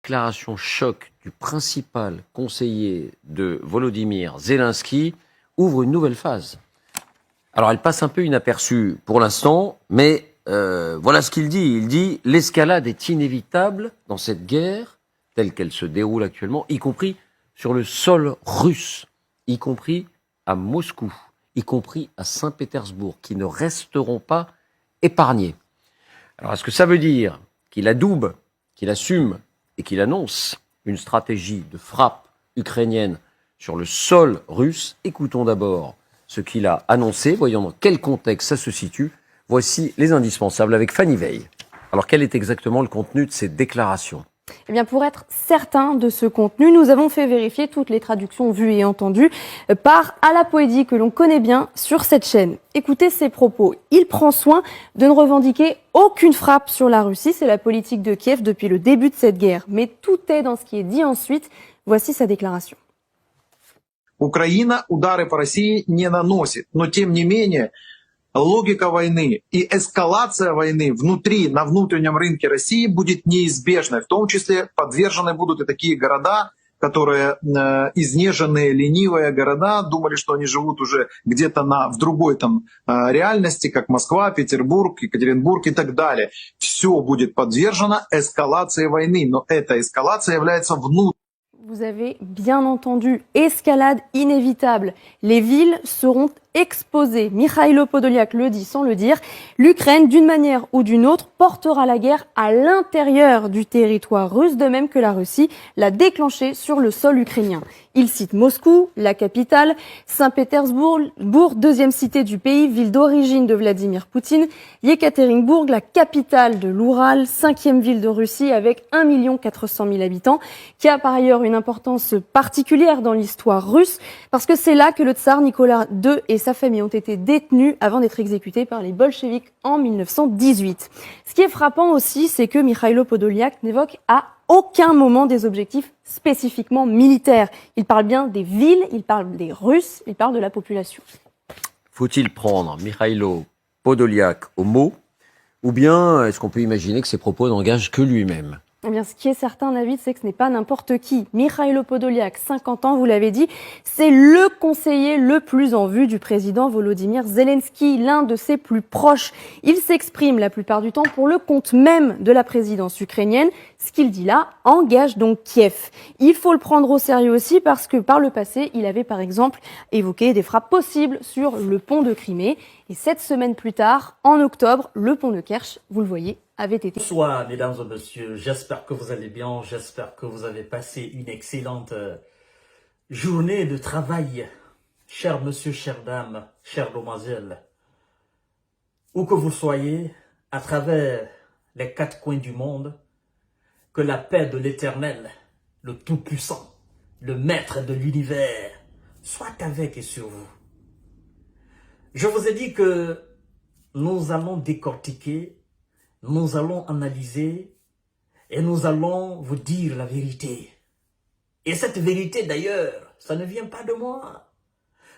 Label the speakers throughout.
Speaker 1: déclaration choc du principal conseiller de Volodymyr Zelensky ouvre une nouvelle phase. Alors elle passe un peu inaperçue pour l'instant, mais voilà ce qu'il dit. Il dit « L'escalade est inévitable dans cette guerre telle qu'elle se déroule actuellement, y compris sur le sol russe, y compris à Moscou, y compris à Saint-Pétersbourg, qui ne resteront pas épargnés. » Alors est-ce que ça veut dire qu'il adoube, qu'il assume et qu'il annonce une stratégie de frappe ukrainienne sur le sol russe? Écoutons d'abord ce qu'il a annoncé, voyons dans quel contexte ça se situe. Voici les indispensables avec Fanny Veil. Alors quel est exactement le contenu de ces déclarations ?
Speaker 2: Eh bien, pour être certain de ce contenu, nous avons fait vérifier toutes les traductions vues et entendues par Alla Poédi, que l'on connaît bien sur cette chaîne. Écoutez ses propos. Il prend soin de ne revendiquer aucune frappe sur la Russie. C'est la politique de Kiev depuis le début de cette guerre. Mais tout est dans ce qui est dit ensuite. Voici sa déclaration.
Speaker 3: Украина удары по России не наносит, но тем не менее логика войны и эскалация войны внутри, на внутреннем рынке России будет неизбежной. В том числе подвержены будут и такие города, которые изнеженные, ленивые города, думали, что они живут уже где-то в другой реальности, как Москва, Петербург, Екатеринбург и так далее. Все будет подвержено эскалации войны, но эта эскалация является внутренней.
Speaker 2: Vous avez bien entendu, escalade inévitable. Les villes seront exposées. Mikhailo Podolyak le dit sans le dire. L'Ukraine, d'une manière ou d'une autre, portera la guerre à l'intérieur du territoire russe, de même que la Russie l'a déclenchée sur le sol ukrainien. Il cite Moscou, la capitale, Saint-Pétersbourg, deuxième cité du pays, ville d'origine de Vladimir Poutine, Yekaterinbourg, la capitale de l'Oural, cinquième ville de Russie avec 1 400 000 habitants, qui a par ailleurs une importance particulière dans l'histoire russe, parce que c'est là que le tsar Nicolas II et sa famille ont été détenus avant d'être exécutés par les bolcheviks en 1918. Ce qui est frappant aussi, c'est que Mikhailo Podolyak n'évoque à aucun moment des objectifs spécifiquement militaires. Il parle bien des villes, il parle des Russes, il parle de la population.
Speaker 1: Faut-il prendre Mikhailo Podolyak au mot, ou bien est-ce qu'on peut imaginer que ses propos n'engagent que lui-même ?
Speaker 2: Eh bien, ce qui est certain, David, c'est que ce n'est pas n'importe qui. Mikhailo Podolyak, 50 ans, vous l'avez dit, c'est le conseiller le plus en vue du président Volodymyr Zelensky, l'un de ses plus proches. Il s'exprime la plupart du temps pour le compte même de la présidence ukrainienne. Ce qu'il dit là engage donc Kiev. Il faut le prendre au sérieux aussi parce que par le passé, il avait par exemple évoqué des frappes possibles sur le pont de Crimée. Et 7 semaines plus tard, en octobre, le pont de Kerch, vous le voyez, avait été...
Speaker 4: Bonsoir mesdames et messieurs, j'espère que vous allez bien, j'espère que vous avez passé une excellente journée de travail. Chers monsieur, chères dames, chères demoiselles, où que vous soyez, à travers les 4 coins du monde, que la paix de l'Éternel, le Tout-Puissant, le Maître de l'univers, soit avec et sur vous. Je vous ai dit que nous allons décortiquer, nous allons analyser et nous allons vous dire la vérité. Et cette vérité d'ailleurs, ça ne vient pas de moi.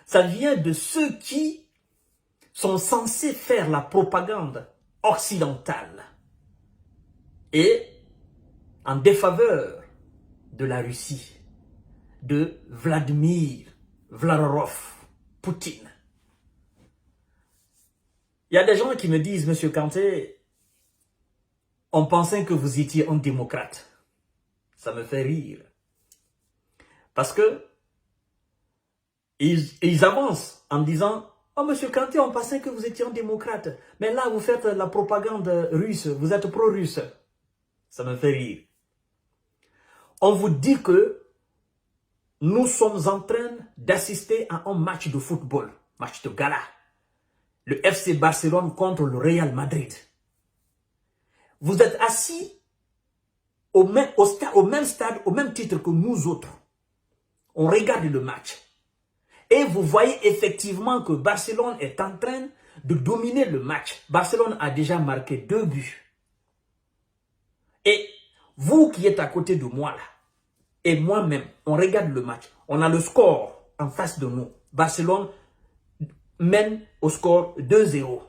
Speaker 4: Ça vient de ceux qui sont censés faire la propagande occidentale et en défaveur de la Russie, de Vladimir Vladimir Poutine. Il y a des gens qui me disent, Monsieur Kanté, on pensait que vous étiez un démocrate. Ça me fait rire. Parce que ils avancent en disant, oh Monsieur Kanté, on pensait que vous étiez un démocrate. Mais là, vous faites la propagande russe, vous êtes pro-russe. Ça me fait rire. On vous dit que nous sommes en train d'assister à un match de football, match de gala. Le FC Barcelone contre le Real Madrid. Vous êtes assis au même stade, au même titre que nous autres. On regarde le match. Et vous voyez effectivement que Barcelone est en train de dominer le match. Barcelone a déjà marqué 2 buts. Et vous qui êtes à côté de moi là, et moi-même, on regarde le match. On a le score en face de nous. Barcelone mène au score 2-0.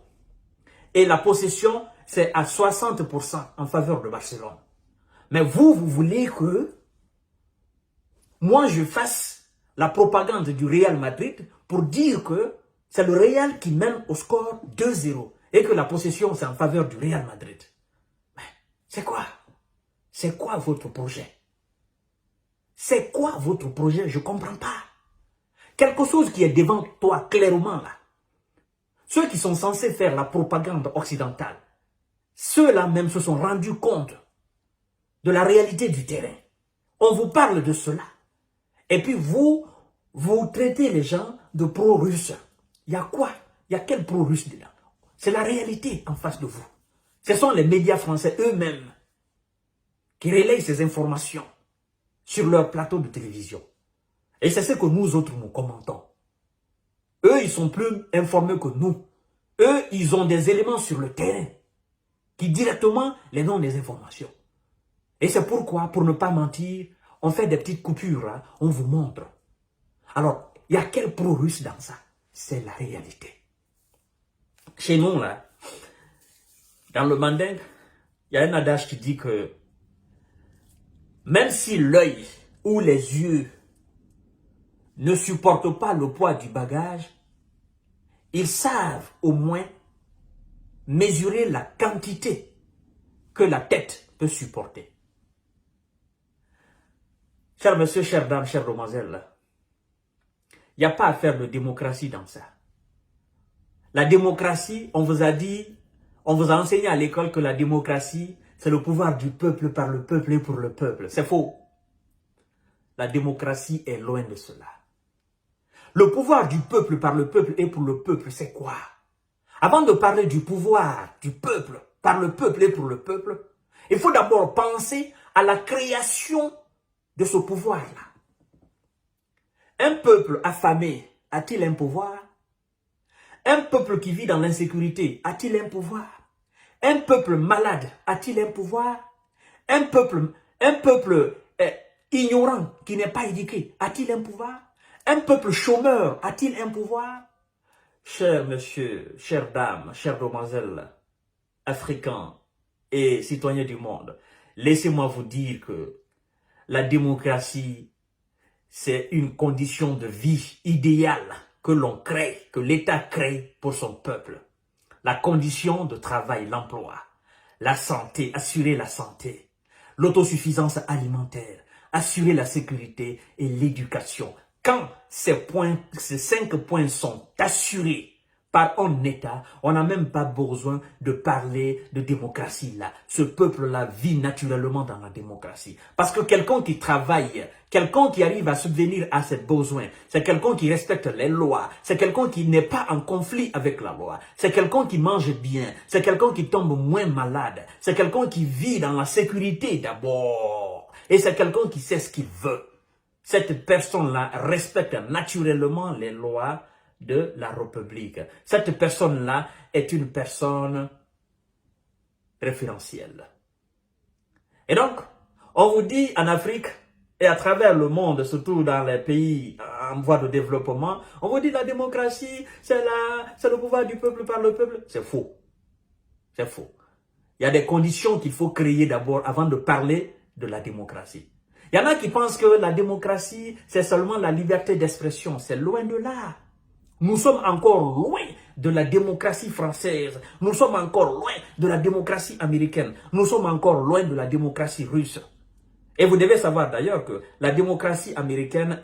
Speaker 4: Et la possession, c'est à 60% en faveur de Barcelone. Mais vous voulez que moi, je fasse la propagande du Real Madrid pour dire que c'est le Real qui mène au score 2-0 et que la possession, c'est en faveur du Real Madrid. Mais c'est quoi? C'est quoi votre projet? C'est quoi votre projet? Je ne comprends pas. Quelque chose qui est devant toi clairement là. Ceux qui sont censés faire la propagande occidentale, ceux-là même se sont rendus compte de la réalité du terrain. On vous parle de cela. Et puis vous traitez les gens de pro-russes. Il y a quoi? Il y a quel pro-russe dedans? C'est la réalité en face de vous. Ce sont les médias français eux-mêmes qui relayent ces informations sur leur plateau de télévision. Et c'est ce que nous autres nous commentons. Eux, ils sont plus informés que nous. Eux, ils ont des éléments sur le terrain qui directement les donnent des informations. Et c'est pourquoi, pour ne pas mentir, on fait des petites coupures, là, on vous montre. Alors, il y a quel pro-russe dans ça? C'est la réalité. Chez nous, là, dans le mandingue, il y a un adage qui dit que même si l'œil ou les yeux ne supportent pas le poids du bagage, ils savent au moins mesurer la quantité que la tête peut supporter. Chers messieurs, chères dames, chères demoiselles, il n'y a pas à faire de démocratie dans ça. La démocratie, on vous a dit, on vous a enseigné à l'école que la démocratie, c'est le pouvoir du peuple par le peuple et pour le peuple. C'est faux. La démocratie est loin de cela. Le pouvoir du peuple par le peuple et pour le peuple, c'est quoi? Avant de parler du pouvoir du peuple par le peuple et pour le peuple, il faut d'abord penser à la création de ce pouvoir-là. Un peuple affamé a-t-il un pouvoir? Un peuple qui vit dans l'insécurité a-t-il un pouvoir? Un peuple malade a-t-il un pouvoir? Un peuple ignorant qui n'est pas éduqué a-t-il un pouvoir? Un peuple chômeur a-t-il un pouvoir? Chers messieurs, chères dames, chères demoiselles, africains et citoyens du monde, laissez-moi vous dire que la démocratie, c'est une condition de vie idéale que l'on crée, que l'État crée pour son peuple. La condition de travail, l'emploi, la santé, assurer la santé, l'autosuffisance alimentaire, assurer la sécurité et l'éducation. Quand ces 5 points sont assurés par un État, on n'a même pas besoin de parler de démocratie là. Ce peuple-là vit naturellement dans la démocratie. Parce que quelqu'un qui travaille, quelqu'un qui arrive à subvenir à ses besoins, c'est quelqu'un qui respecte les lois, c'est quelqu'un qui n'est pas en conflit avec la loi, c'est quelqu'un qui mange bien, c'est quelqu'un qui tombe moins malade, c'est quelqu'un qui vit dans la sécurité d'abord, et c'est quelqu'un qui sait ce qu'il veut. Cette personne-là respecte naturellement les lois de la République. Cette personne-là est une personne référentielle. Et donc, on vous dit en Afrique et à travers le monde, surtout dans les pays en voie de développement, on vous dit la démocratie, c'est le pouvoir du peuple par le peuple. C'est faux. C'est faux. Il y a des conditions qu'il faut créer d'abord avant de parler de la démocratie. Il y en a qui pensent que la démocratie, c'est seulement la liberté d'expression. C'est loin de là. Nous sommes encore loin de la démocratie française. Nous sommes encore loin de la démocratie américaine. Nous sommes encore loin de la démocratie russe. Et vous devez savoir d'ailleurs que la démocratie américaine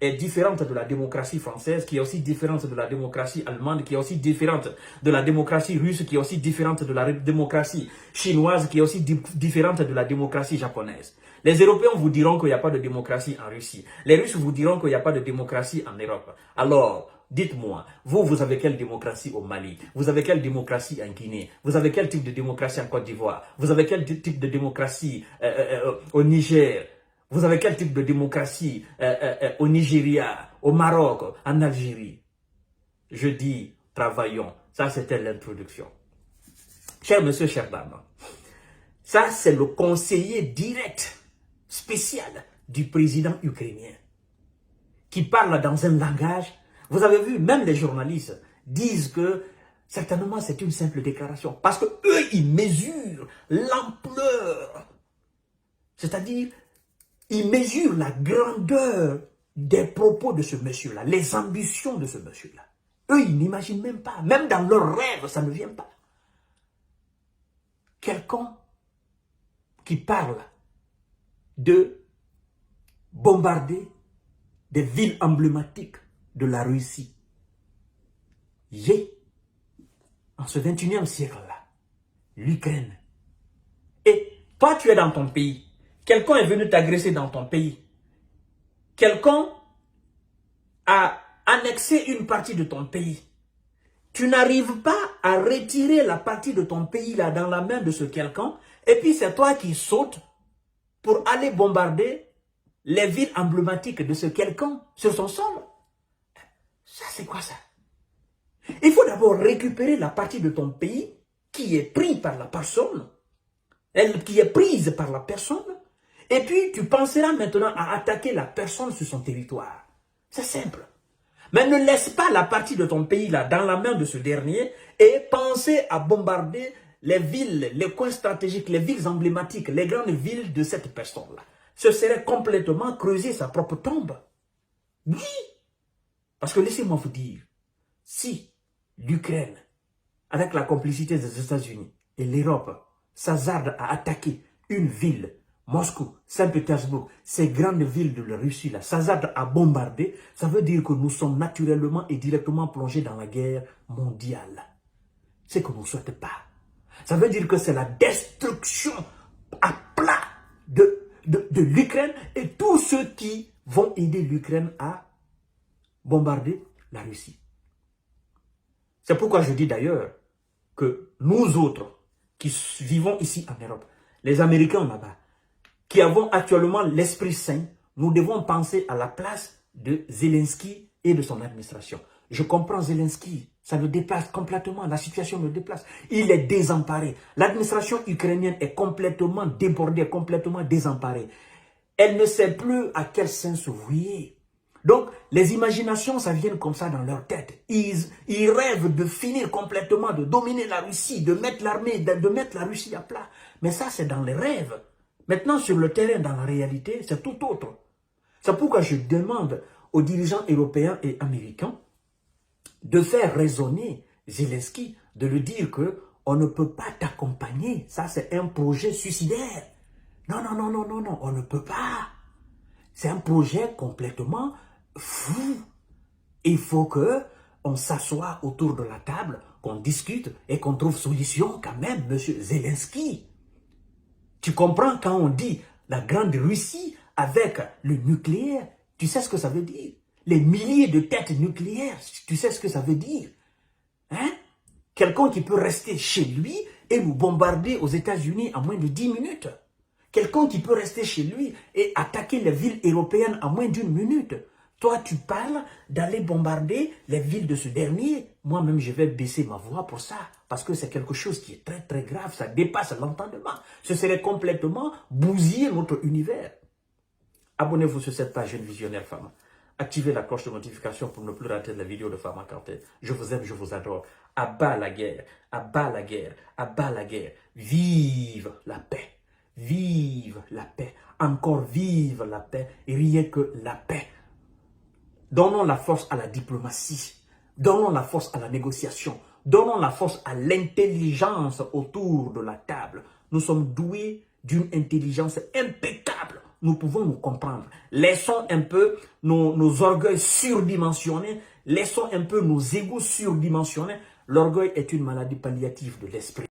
Speaker 4: est différente de la démocratie française, qui est aussi différente de la démocratie allemande, qui est aussi différente de la démocratie russe, qui est aussi différente de la démocratie chinoise, qui est aussi différente de la démocratie japonaise. Les Européens vous diront qu'il n'y a pas de démocratie en Russie. Les Russes vous diront qu'il n'y a pas de démocratie en Europe. Alors, dites-moi, vous avez quelle démocratie au Mali? Vous avez quelle démocratie en Guinée? Vous avez quel type de démocratie en Côte d'Ivoire? Vous avez quel type de démocratie au Niger? Vous avez quel type de démocratie au Nigeria, au Maroc, en Algérie? Je dis, travaillons. Ça, c'était l'introduction. Chers messieurs, chères dames, ça, c'est le conseiller direct, spécial du président ukrainien, qui parle dans un langage. Vous avez vu, même les journalistes disent que certainement c'est une simple déclaration. Parce que eux, ils mesurent l'ampleur C'est-à-dire, il mesure la grandeur des propos de ce monsieur-là, les ambitions de ce monsieur-là. Eux, ils n'imaginent même pas. Même dans leurs rêves, ça ne vient pas. Quelqu'un qui parle de bombarder des villes emblématiques de la Russie. En ce 21e siècle-là, l'Ukraine. Et toi, tu es dans ton pays. Quelqu'un est venu t'agresser dans ton pays. Quelqu'un a annexé une partie de ton pays. Tu n'arrives pas à retirer la partie de ton pays là dans la main de ce quelqu'un. Et puis c'est toi qui sautes pour aller bombarder les villes emblématiques de ce quelqu'un sur son sol. Ça, c'est quoi ça? Il faut d'abord récupérer la partie de ton pays qui est prise par la personne, qui est prise par la personne, et puis tu penseras maintenant à attaquer la personne sur son territoire. C'est simple. Mais ne laisse pas la partie de ton pays là dans la main de ce dernier et pensez à bombarder les villes, les coins stratégiques, les villes emblématiques, les grandes villes de cette personne-là. Ce serait complètement creuser sa propre tombe. Oui. Parce que laissez-moi vous dire, si l'Ukraine, avec la complicité des États-Unis et l'Europe, s'hasarde à attaquer une ville, Moscou, Saint-Pétersbourg, ces grandes villes de la Russie, là, s'hasarde à bombarder, ça veut dire que nous sommes naturellement et directement plongés dans la guerre mondiale. C'est que nous ne souhaitons pas. Ça veut dire que c'est la destruction à plat de l'Ukraine et tous ceux qui vont aider l'Ukraine à bombarder la Russie. C'est pourquoi je dis d'ailleurs que nous autres qui vivons ici en Europe, les Américains là-bas, qui avons actuellement l'esprit saint, nous devons penser à la place de Zelensky et de son administration. Je comprends Zelensky, ça le déplace complètement, la situation le déplace. Il est désemparé. L'administration ukrainienne est complètement débordée, complètement désemparée. Elle ne sait plus à quel sens se vouer. Donc, les imaginations, ça vient comme ça dans leur tête. Ils rêvent de finir complètement, de dominer la Russie, de mettre l'armée, de mettre la Russie à plat. Mais ça, c'est dans les rêves. Maintenant, sur le terrain, dans la réalité, c'est tout autre. C'est pourquoi je demande aux dirigeants européens et américains de faire raisonner Zelensky, de lui dire que on ne peut pas t'accompagner. Ça, c'est un projet suicidaire. Non, non, non, non, non, non, on ne peut pas. C'est un projet complètement fou. Il faut que on s'assoie autour de la table, qu'on discute et qu'on trouve solution quand même, monsieur Zelensky. Tu comprends quand on dit la grande Russie avec le nucléaire, tu sais ce que ça veut dire? Les milliers de têtes nucléaires, tu sais ce que ça veut dire? Hein? Quelqu'un qui peut rester chez lui et nous bombarder aux États-Unis en moins de 10 minutes. Quelqu'un qui peut rester chez lui et attaquer les villes européennes en moins d'une minute. Toi, tu parles d'aller bombarder les villes de ce dernier. Moi-même, je vais baisser ma voix pour ça. Parce que c'est quelque chose qui est très, très grave. Ça dépasse l'entendement. Ce serait complètement bousiller notre univers. Abonnez-vous sur cette page Jeune Visionnaire Femme. Activez la cloche de notification pour ne plus rater la vidéo de Fama Kanté. Je vous aime, je vous adore. À bas la guerre, à bas la guerre, à bas la guerre. Vive la paix. Vive la paix. Encore vive la paix. Et rien que la paix. Donnons la force à la diplomatie. Donnons la force à la négociation. Donnons la force à l'intelligence autour de la table. Nous sommes doués d'une intelligence impeccable. Nous pouvons nous comprendre. Laissons un peu nos orgueils surdimensionnés. Laissons un peu nos égos surdimensionnés. L'orgueil est une maladie palliative de l'esprit.